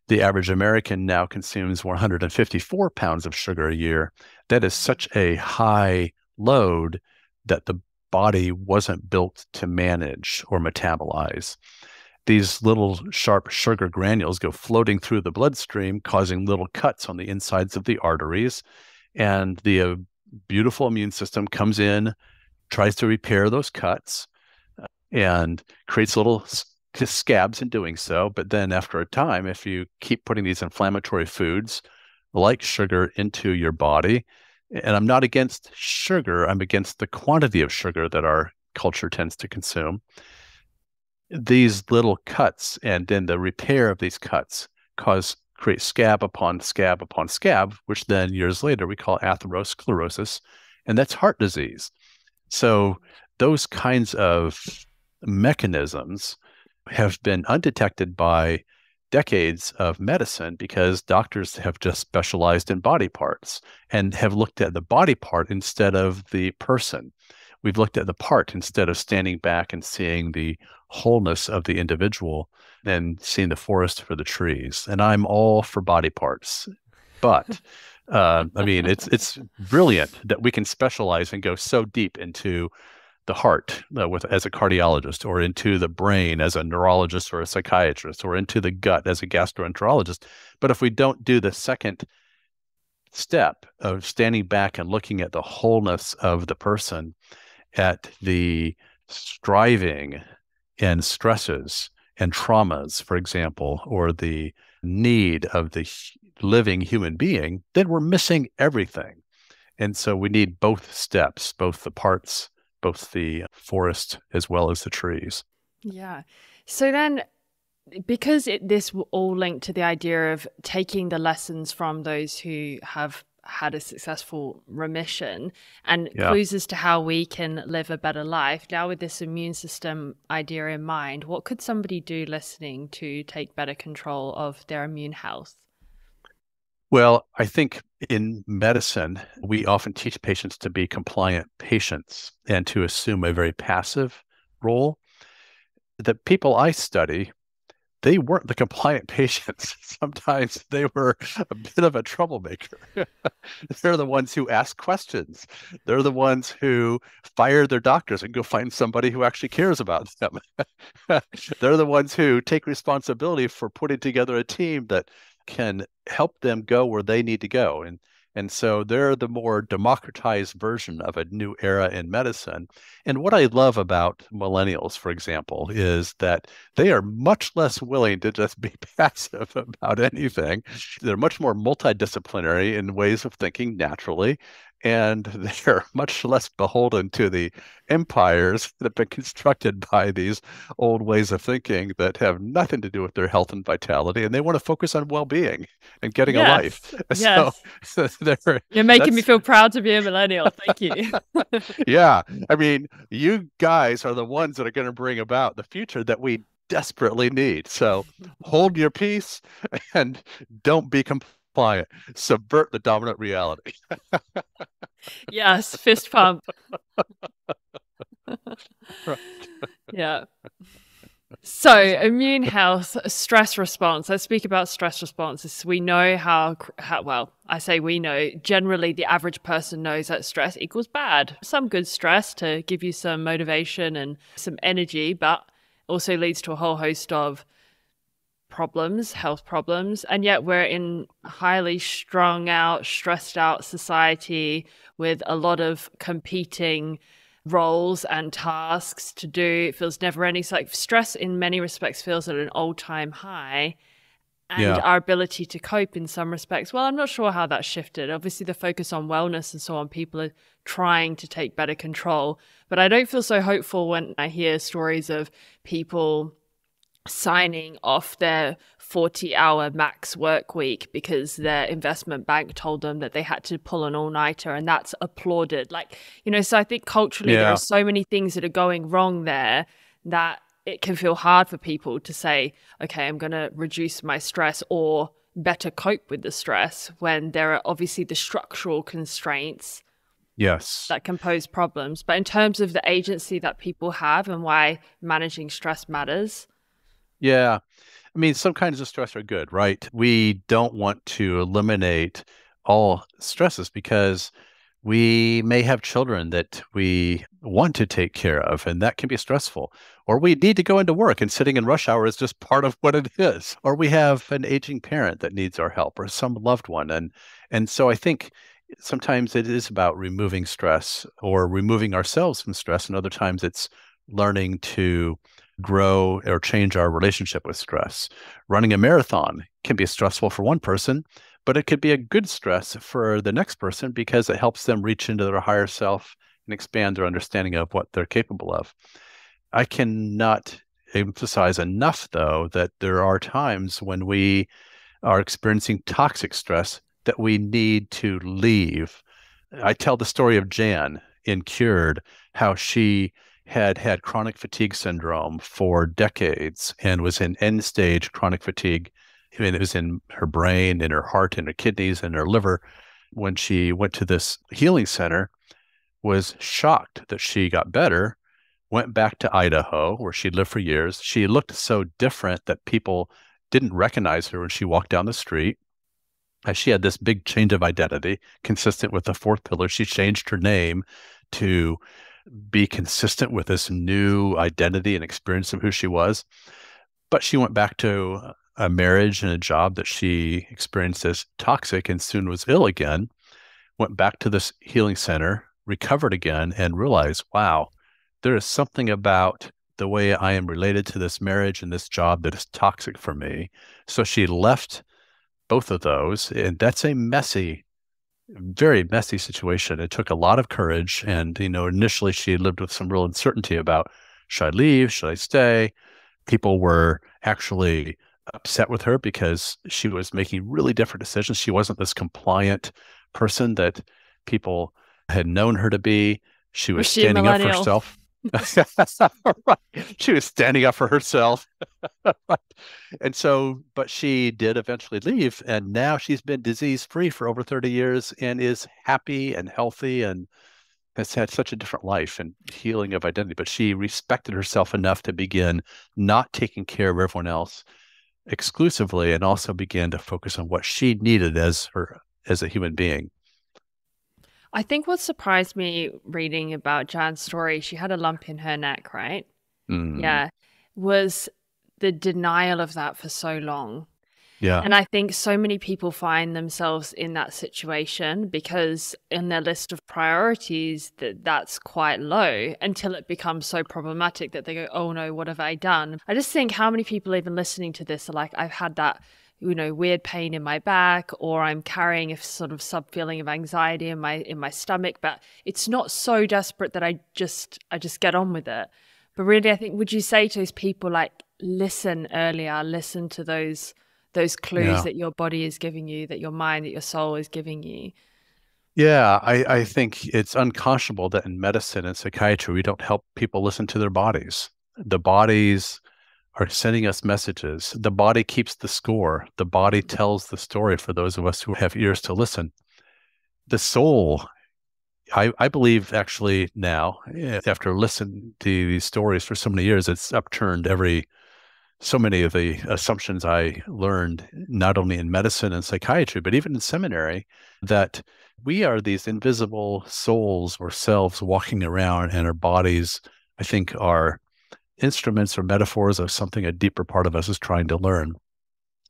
The average American now consumes 154 pounds of sugar a year. That is such a high load that the body wasn't built to manage or metabolize. These little sharp sugar granules go floating through the bloodstream, causing little cuts on the insides of the arteries. And the beautiful immune system comes in, tries to repair those cuts, and creates little scabs in doing so. But then after a time, if you keep putting these inflammatory foods like sugar into your body, and I'm not against sugar, I'm against the quantity of sugar that our culture tends to consume, these little cuts and then the repair of these cuts create scab upon scab upon scab, which then years later we call atherosclerosis, and that's heart disease. So those kinds of mechanisms have been undetected by decades of medicine because doctors have just specialized in body parts and have looked at the body part instead of the person. We've looked at the part instead of standing back and seeing the wholeness of the individual and seeing the forest for the trees. And I'm all for body parts. But I mean, it's brilliant that we can specialize and go so deep into the heart as a cardiologist, or into the brain as a neurologist or a psychiatrist, or into the gut as a gastroenterologist. But if we don't do the second step of standing back and looking at the wholeness of the person, at the striving and stresses and traumas, for example, or the need of the living human being, then we're missing everything. And so we need both steps, both the parts, both the forest as well as the trees. Yeah. So then, because this will all link to the idea of taking the lessons from those who have had a successful remission and clues as to how we can live a better life. Now, with this immune system idea in mind, what could somebody do listening to take better control of their immune health? Well, I think in medicine, we often teach patients to be compliant patients and to assume a very passive role. The people I study, they weren't the compliant patients. Sometimes they were a bit of a troublemaker. They're the ones who ask questions. They're the ones who fire their doctors and go find somebody who actually cares about them. They're the ones who take responsibility for putting together a team that can help them go where they need to go. And And so they're the more democratized version of a new era in medicine. And what I love about millennials, for example, is that they are much less willing to just be passive about anything. They're much more multidisciplinary in ways of thinking naturally. And they're much less beholden to the empires that have been constructed by these old ways of thinking that have nothing to do with their health and vitality. And they want to focus on well-being and getting a life. Yes. So, Yes. You're making me that's, feel proud to be a millennial. Thank you. yeah. I mean, you guys are the ones that are going to bring about the future that we desperately need. So hold your peace and don't be compliant. Subvert the dominant reality. Yes. Fist pump. Right. Yeah. So, immune health, stress response. Let's speak about stress responses. We know well, I say we know, generally the average person knows that stress equals bad. Some good stress to give you some motivation and some energy, but also leads to a whole host of problems, health problems. And yet we're in a highly strung out, stressed out society with a lot of competing roles and tasks to do. It feels never ending. So like stress in many respects feels at an all-time high. And Yeah. our ability to cope in some respects, well, I'm not sure how that shifted. Obviously, the focus on wellness and so on, people are trying to take better control. But I don't feel so hopeful when I hear stories of people signing off their 40-hour max work week because their investment bank told them that they had to pull an all-nighter, and that's applauded. Like, so I think culturally there are Yeah. so many things that are going wrong there that it can feel hard for people to say, okay, I'm going to reduce my stress or better cope with the stress when there are obviously the structural constraints Yes. that can pose problems. But in terms of the agency that people have and why managing stress matters. Yeah. I mean, some kinds of stress are good, right? We don't want to eliminate all stresses because we may have children that we want to take care of, and that can be stressful. Or we need to go into work, and sitting in rush hour is just part of what it is. Or we have an aging parent that needs our help, or some loved one. And so I think sometimes it is about removing stress or removing ourselves from stress, and other times it's learning to grow or change our relationship with stress. Running a marathon can be stressful for one person, but it could be a good stress for the next person because it helps them reach into their higher self and expand their understanding of what they're capable of. I cannot emphasize enough, though, that there are times when we are experiencing toxic stress that we need to leave. I tell the story of Jan in Cured, how she had chronic fatigue syndrome for decades and was in end stage chronic fatigue. I mean, it was in her brain, in her heart, in her kidneys, and her liver. When she went to this healing center, was shocked that she got better, went back to Idaho, where she'd lived for years. She looked so different that people didn't recognize her when she walked down the street. She had this big change of identity consistent with the fourth pillar. She changed her name to be consistent with this new identity and experience of who she was. But she went back to a marriage and a job that she experienced as toxic and soon was ill again, went back to this healing center, recovered again, and realized, wow, there is something about the way I am related to this marriage and this job that is toxic for me. So she left both of those, and that's a messy, very messy situation. It took a lot of courage, and initially she lived with some real uncertainty about, should I leave, should I stay? People were actually upset with her because she was making really different decisions. She wasn't this compliant person that people had known her to be. She was Was she a standing up for millennial? herself. Right. She was standing up for herself. Right. And so, but she did eventually leave, and now she's been disease-free for over 30 years and is happy and healthy and has had such a different life and healing of identity. But she respected herself enough to begin not taking care of everyone else exclusively, and also began to focus on what she needed as a human being. I think what surprised me reading about Jan's story, she had a lump in her neck, right? Mm. Yeah, was the denial of that for so long. Yeah. And I think so many people find themselves in that situation because in their list of priorities that's quite low until it becomes so problematic that they go, oh no, what have I done? I just think how many people even listening to this are like, I've had that, weird pain in my back, or I'm carrying a sort of sub feeling of anxiety in my stomach, but it's not so desperate that I just get on with it. But really, I think, would you say to those people, like, listen earlier, listen to those clues Yeah. that your body is giving you, that your mind, that your soul is giving you? Yeah. I think it's unconscionable that in medicine and psychiatry, we don't help people listen to their bodies. The bodies are sending us messages. The body keeps the score. The body tells the story for those of us who have ears to listen. The soul, I believe actually now, after listening to these stories for so many years, it's upturned so many of the assumptions I learned, not only in medicine and psychiatry, but even in seminary, that we are these invisible souls or selves walking around, and our bodies, I think, are instruments or metaphors of something a deeper part of us is trying to learn.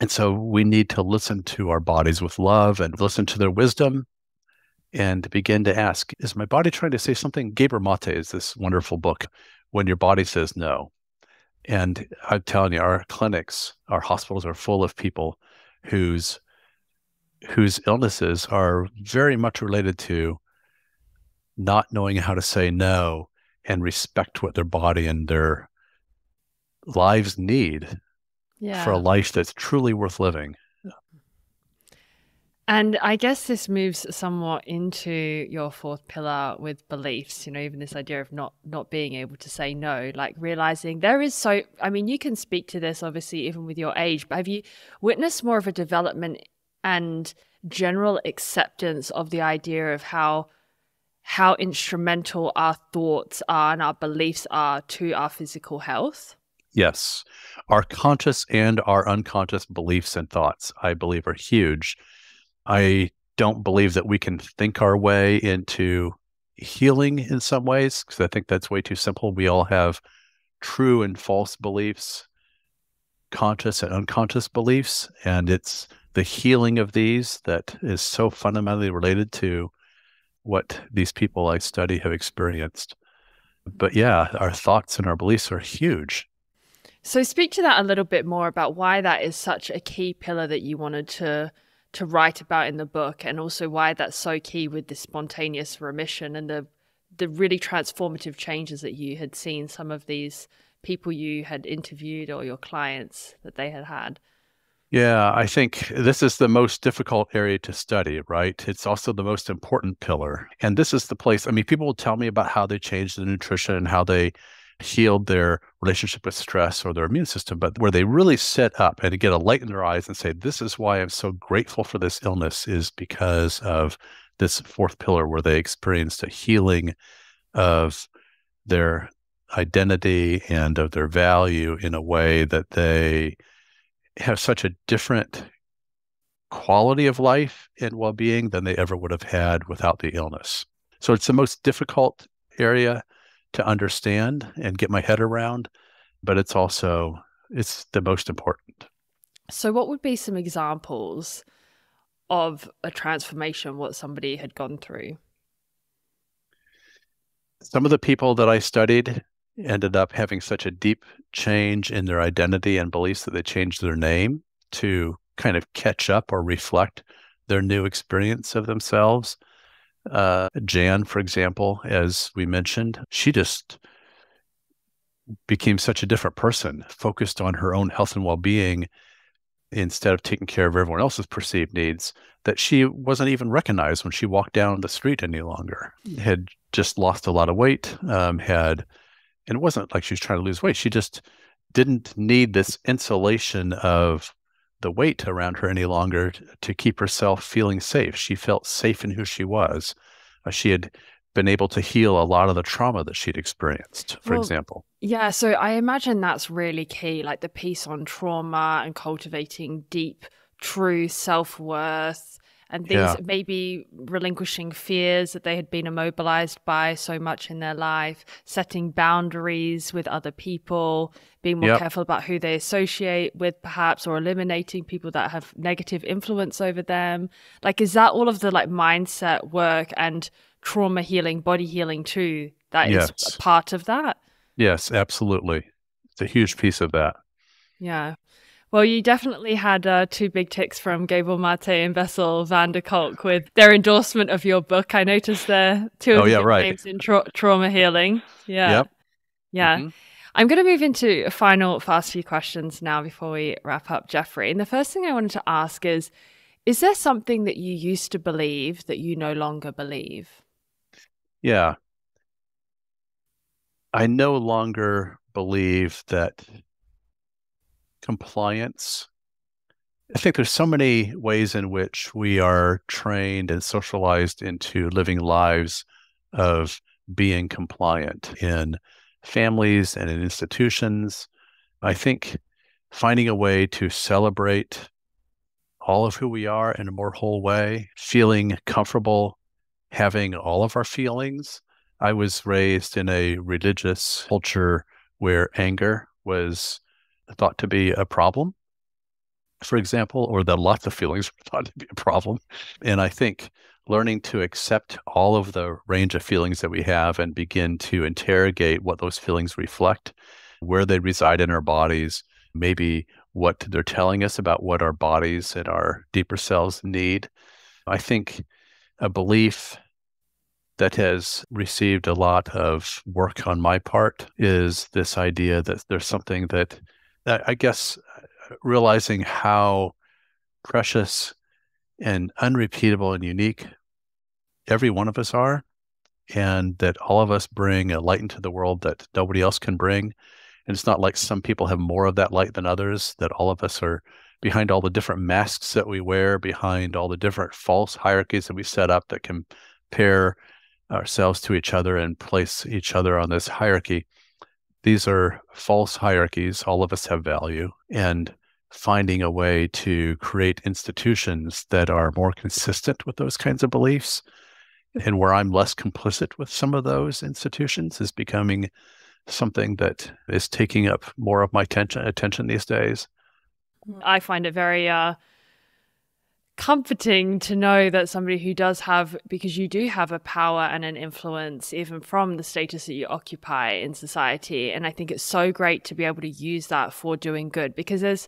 And so we need to listen to our bodies with love and listen to their wisdom and begin to ask, is my body trying to say something? Geber Mate is this wonderful book, When Your Body Says No. And I'm telling you, our clinics, our hospitals are full of people whose illnesses are very much related to not knowing how to say no and respect what their body and their lives need for a Yeah. life that's truly worth living. And I guess this moves somewhat into your fourth pillar with beliefs, even this idea of not being able to say no, like realizing there is you can speak to this obviously even with your age, but have you witnessed more of a development and general acceptance of the idea of how instrumental our thoughts are and our beliefs are to our physical health? Yes, our conscious and our unconscious beliefs and thoughts, I believe, are huge. I don't believe that we can think our way into healing in some ways, because I think that's way too simple. We all have true and false beliefs, conscious and unconscious beliefs, and it's the healing of these that is so fundamentally related to what these people I study have experienced. But yeah, our thoughts and our beliefs are huge. So speak to that a little bit more about why that is such a key pillar that you wanted to write about in the book, and also why that's so key with the spontaneous remission and the really transformative changes that you had seen some of these people you had interviewed or your clients that they had had. Yeah, I think this is the most difficult area to study, right? It's also the most important pillar. And this is the place, people will tell me about how they changed the nutrition and how they healed their relationship with stress or their immune system, but where they really sit up and get a light in their eyes and say, this is why I'm so grateful for this illness, is because of this fourth pillar where they experienced a healing of their identity and of their value in a way that they have such a different quality of life and well-being than they ever would have had without the illness. So it's the most difficult area to understand and get my head around, but it's the most important. So what would be some examples of a transformation, what somebody had gone through? Some of the people that I studied ended up having such a deep change in their identity and beliefs that they changed their name to kind of catch up or reflect their new experience of themselves. Jan, for example, as we mentioned, she just became such a different person, focused on her own health and well-being instead of taking care of everyone else's perceived needs, that she wasn't even recognized when she walked down the street any longer. Had just lost a lot of weight, and it wasn't like she was trying to lose weight. She just didn't need this insulation of the weight around her any longer to keep herself feeling safe. She felt safe in who she was. She had been able to heal a lot of the trauma that she'd experienced, for example. Yeah, so I imagine that's really key, like the piece on trauma and cultivating deep, true self-worth and things Yeah. maybe relinquishing fears that they had been immobilized by so much in their life, setting boundaries with other people, being more Yep. careful about who they associate with perhaps, or eliminating people that have negative influence over them. Like, is that all of the like mindset work and trauma healing, body healing too, that is a Yes. part of that? Yes, absolutely. It's a huge piece of that. Yeah. Well, you definitely had two big ticks from Gabor Mate and Bessel van der Kolk with their endorsement of your book. I noticed there two of Oh, the yeah, big right. names in trauma healing. Yeah. Yep. Yeah. Hmm. I'm going to move into a final fast few questions now before we wrap up, Jeffrey. And the first thing I wanted to ask is there something that you used to believe that you no longer believe? Yeah. I no longer believe that compliance. I think there's so many ways in which we are trained and socialized into living lives of being compliant in families and in institutions. I think finding a way to celebrate all of who we are in a more whole way, feeling comfortable having all of our feelings. I was raised in a religious culture where anger was thought to be a problem, for example, or that lots of feelings were thought to be a problem. And I think learning to accept all of the range of feelings that we have and begin to interrogate what those feelings reflect, where they reside in our bodies, maybe what they're telling us about what our bodies and our deeper selves need. I think a belief that has received a lot of work on my part is this idea that there's something that I guess realizing how precious and unrepeatable and unique every one of us are, and that all of us bring a light into the world that nobody else can bring. And it's not like some people have more of that light than others, that all of us are behind all the different masks that we wear, behind all the different false hierarchies that we set up that compare ourselves to each other and place each other on this hierarchy. These are false hierarchies. All of us have value. And finding a way to create institutions that are more consistent with those kinds of beliefs, and where I'm less complicit with some of those institutions, is becoming something that is taking up more of my attention these days. I find it very comforting to know that somebody who does have, because you do have a power and an influence, even from the status that you occupy in society. And I think it's so great to be able to use that for doing good, because there's,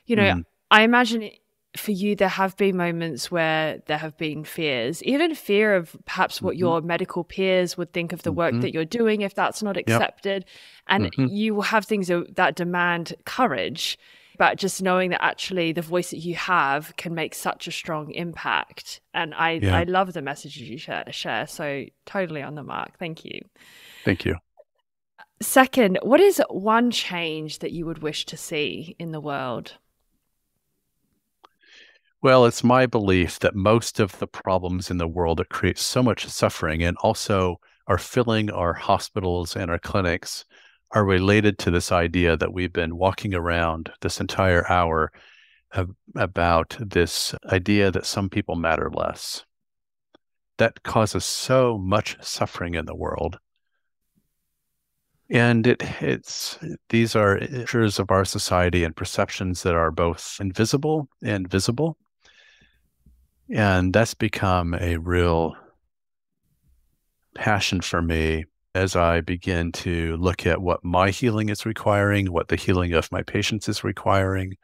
Mm, I imagine for you, there have been moments where there have been fears, even fear of perhaps what hmm. your medical peers would think of the work Hmm. that you're doing if that's not Yep. accepted. And Hmm. you will have things that demand courage. But just knowing that actually the voice that you have can make such a strong impact. And Yeah. I love the messages you share. So totally on the mark. Thank you. Thank you. Second, what is one change that you would wish to see in the world? Well, it's my belief that most of the problems in the world that create so much suffering and also are filling our hospitals and our clinics are related to this idea that we've been walking around this entire hour about this idea that some people matter less. That causes so much suffering in the world. And it's these are features of our society and perceptions that are both invisible and visible. And that's become a real passion for me as I begin to look at what my healing is requiring, what the healing of my patients is requiring,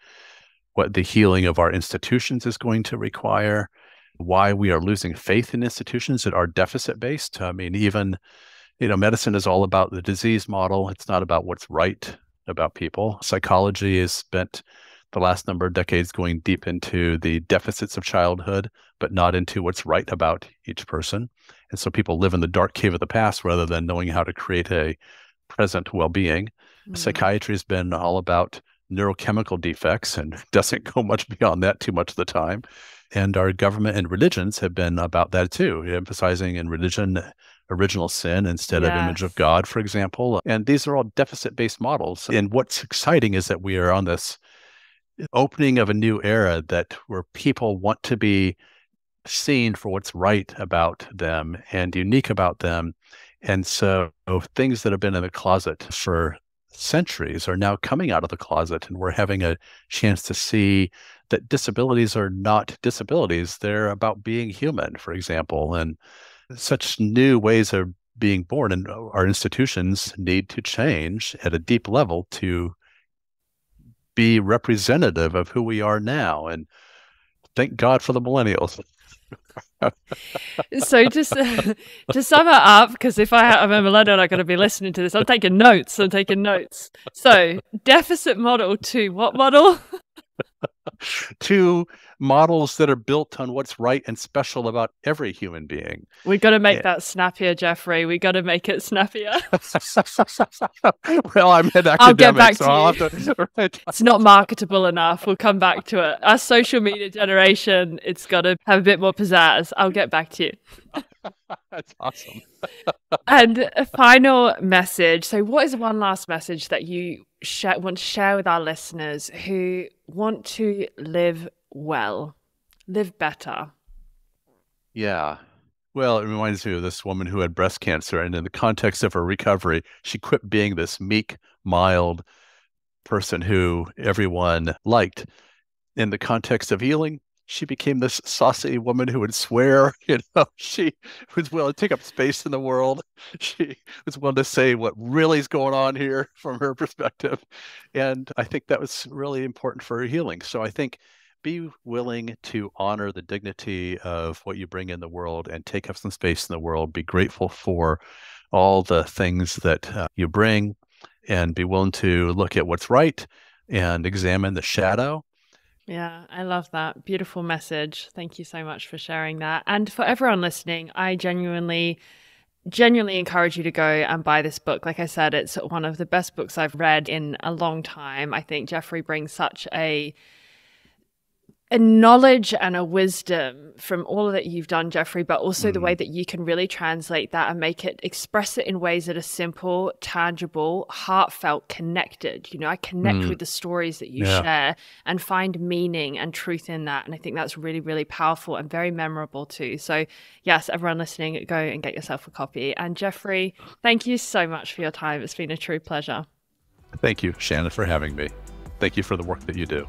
what the healing of our institutions is going to require, why we are losing faith in institutions that are deficit based. I mean, even, medicine is all about the disease model. It's not about what's right about people. Psychology has spent the last number of decades going deep into the deficits of childhood, but not into what's right about each person. And so people live in the dark cave of the past rather than knowing how to create a present well-being. Mm. Psychiatry has been all about neurochemical defects and doesn't go much beyond that too much of the time. And our government and religions have been about that too, emphasizing in religion original sin instead of image of Yes. God, for example. And these are all deficit-based models. And what's exciting is that we are on this opening of a new era that where people want to be seen for what's right about them and unique about them. And so things that have been in the closet for centuries are now coming out of the closet, and we're having a chance to see that disabilities are not disabilities. They're about being human, for example, and such new ways of being born. And our institutions need to change at a deep level to be representative of who we are now. And thank God for the millennials. So just to sum it up, because if I'm a millennial, I'm going to be listening to this. I'm taking notes. So deficit model to what model? To models that are built on what's right and special about every human being. We got to make that snappier, Jeffrey. We got to make it snappier. Well, I'm an academic, I'll get back so to I'll you. have to. Right. It's not marketable enough. We'll come back to it. Our social media generation, it's got to have a bit more pizzazz. I'll get back to you. That's awesome. And a final message. So what is one last message that you want to share with our listeners who want to live well, live better? Yeah. Well, it reminds me of this woman who had breast cancer, and in the context of her recovery, she quit being this meek, mild person who everyone liked. In the context of healing, she became this saucy woman who would swear. She was willing to take up space in the world. She was willing to say what really is going on here from her perspective. And I think that was really important for her healing. So I think be willing to honor the dignity of what you bring in the world and take up some space in the world. Be grateful for all the things that you bring, and be willing to look at what's right and examine the shadow. Yeah, I love that. Beautiful message. Thank you so much for sharing that. And for everyone listening, I genuinely encourage you to go and buy this book. Like I said, it's one of the best books I've read in a long time. I think Jeffrey brings such a knowledge and a wisdom from all that you've done, Jeffrey, but also the way that you can really translate that and express it in ways that are simple, tangible, heartfelt, connected. I connect with the stories that you share and find meaning and truth in that. And I think that's really, really powerful and very memorable too. So yes, everyone listening, go and get yourself a copy. And Jeffrey, thank you so much for your time. It's been a true pleasure. Thank you, Shannon, for having me. Thank you for the work that you do.